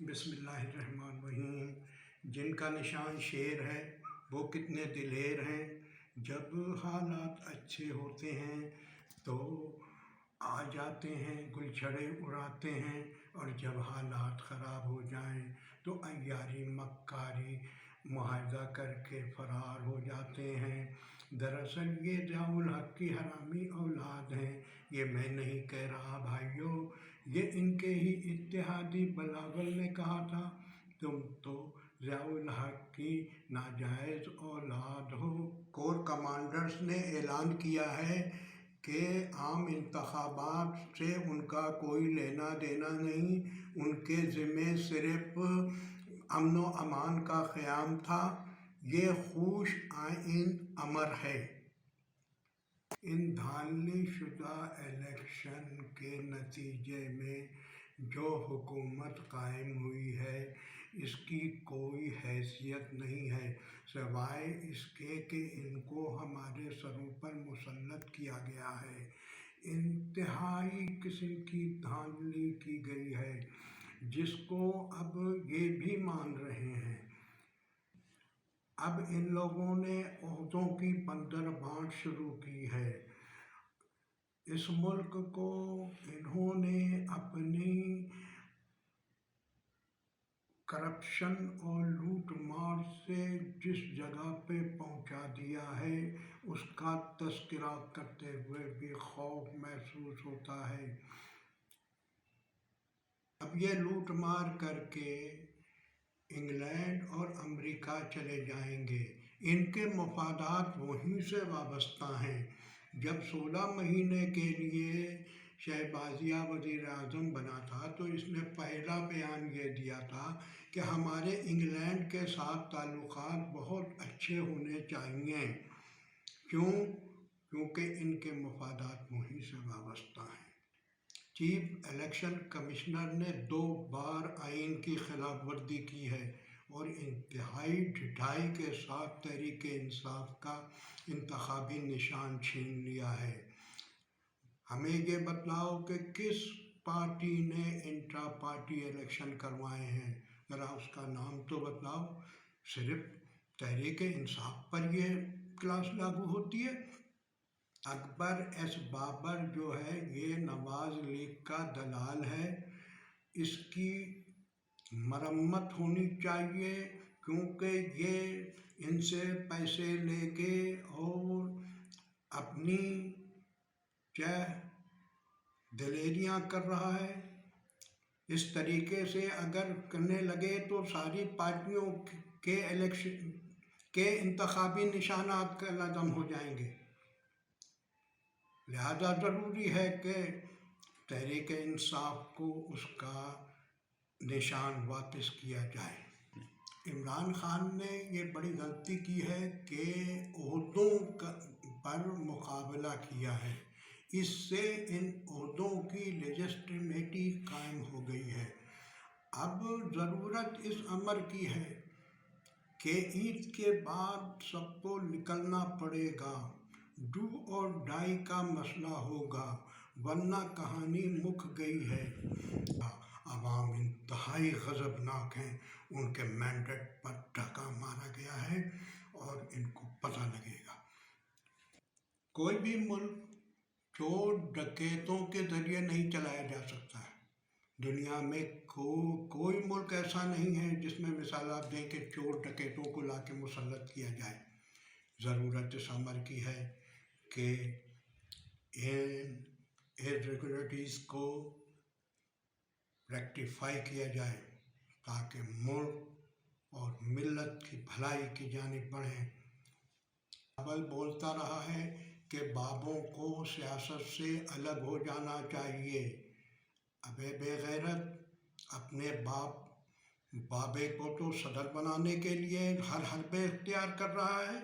بسم اللہ الرحمن الرحیم۔ جن کا نشان شیر ہے وہ کتنے دلیر ہیں، جب حالات اچھے ہوتے ہیں تو آ جاتے ہیں، گل چھڑے اڑاتے ہیں، اور جب حالات خراب ہو جائیں تو عیاری مکاری معاہدہ کر کے فرار ہو جاتے ہیں۔ دراصل یہ ضیاء الحق کی حرامی اولاد ہیں، یہ میں نہیں کہہ رہا بھائیو، یہ ان کے ہی اتحادی بلاول نے کہا تھا، تم تو ضیاء الحق کی ناجائز اولاد ہو۔ کور کمانڈرز نے اعلان کیا ہے کہ عام انتخابات سے ان کا کوئی لینا دینا نہیں، ان کے ذمے صرف امن و امان کا قیام تھا۔ یہ خوش آئین امر ہے۔ ان دھاندلی شدہ الیکشن کے نتیجے میں جو حکومت قائم ہوئی ہے اس کی کوئی حیثیت نہیں ہے سوائے اس کے کہ ان کو ہمارے سروں پر مسلط کیا گیا ہے۔ انتہائی قسم کی دھاندلی کی گئی ہے جس کو اب یہ بھی مان رہے ہیں۔ اب ان لوگوں نے عہدوں کی بندر بانٹ شروع کی ہے۔ اس ملک کو انہوں نے اپنی کرپشن اور لوٹ مار سے جس جگہ پہ پہنچا دیا ہے اس کا تذکرہ کرتے ہوئے بھی خوف محسوس ہوتا ہے۔ اب یہ لوٹ مار کر کے انگلینڈ اور امریکہ چلے جائیں گے۔ ان کے مفادات وہیں سے وابستہ ہیں۔ جب 16 مہینے کے لیے شہبازیہ وزیر اعظم بنا تھا تو اس نے پہلا بیان یہ دیا تھا کہ ہمارے انگلینڈ کے ساتھ تعلقات بہت اچھے ہونے چاہئیں۔ کیوں؟ کیونکہ ان کے مفادات وہیں سے وابستہ ہیں۔ چیف الیکشن کمشنر نے 2 بار آئین کی خلاف ورزی کی ہے اور انتہائی ڈھٹائی کے ساتھ تحریک انصاف کا انتخابی نشان چھین لیا ہے۔ ہمیں یہ بتلاؤ کہ کس پارٹی نے انٹرا پارٹی الیکشن کروائے ہیں، ذرا اس کا نام تو بتلاؤ۔ صرف تحریک انصاف پر یہ کلاس لاگو ہوتی ہے۔ اکبر ایس بابر جو ہے یہ نواز لیگ کا دلال ہے، اس کی مرمت ہونی چاہیے کیونکہ یہ ان سے پیسے لے کے اور اپنی دلیریاں کر رہا ہے۔ اس طریقے سے اگر کرنے لگے تو ساری پارٹیوں کے انتخابی نشانات کالعدم ہو جائیں گے۔ لہذا ضروری ہے کہ تحریک انصاف کو اس کا نشان واپس کیا جائے۔ عمران خان نے یہ بڑی غلطی کی ہے کہ عہدوں پر مقابلہ کیا ہے، اس سے ان عہدوں کی لیجسٹیمیٹی قائم ہو گئی ہے۔ اب ضرورت اس امر کی ہے کہ عید کے بعد سب کو نکلنا پڑے گا، ڈو اور ڈائی کا مسئلہ ہوگا، ورنہ کہانی مک گئی ہے۔ عوام انتہائی غضبناک ہیں، ان کے مینڈیٹ پر ڈاکہ مارا گیا ہے اور ان کو پتہ لگے گا۔ کوئی بھی ملک چور ڈکیتوں کے ذریعے نہیں چلایا جا سکتا ہے۔ دنیا میں کوئی ملک ایسا نہیں ہے جس میں مثال آپ دیں کہ چور ڈکیتوں کو لا کے مسلط کیا جائے۔ ضرورت اس امر کی ہے کہ ان irregularities کو ریکٹیفائی کیا جائے تاکہ ملک اور ملت کی بھلائی کی جانب بڑھیں۔ بلاول بولتا رہا ہے کہ بابوں کو سیاست سے الگ ہو جانا چاہیے۔ ابے بے غیرت، اپنے بابے کو تو صدر بنانے کے لیے ہر حربے اختیار کر رہا ہے،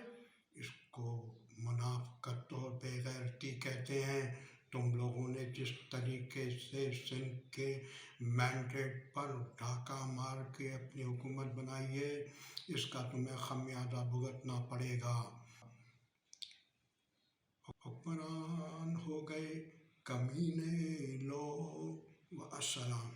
اس کو منافقت اور بے غیرتی کہتے ہیں۔ تم لوگوں نے جس طریقے سے سندھ کے مینڈیٹ پر ڈاکہ مار کے اپنی حکومت بنائی ہے اس کا تمہیں خمیازہ بھگتنا پڑے گا۔ حکمران ہو گئے کمینے لوگ۔ والسلام۔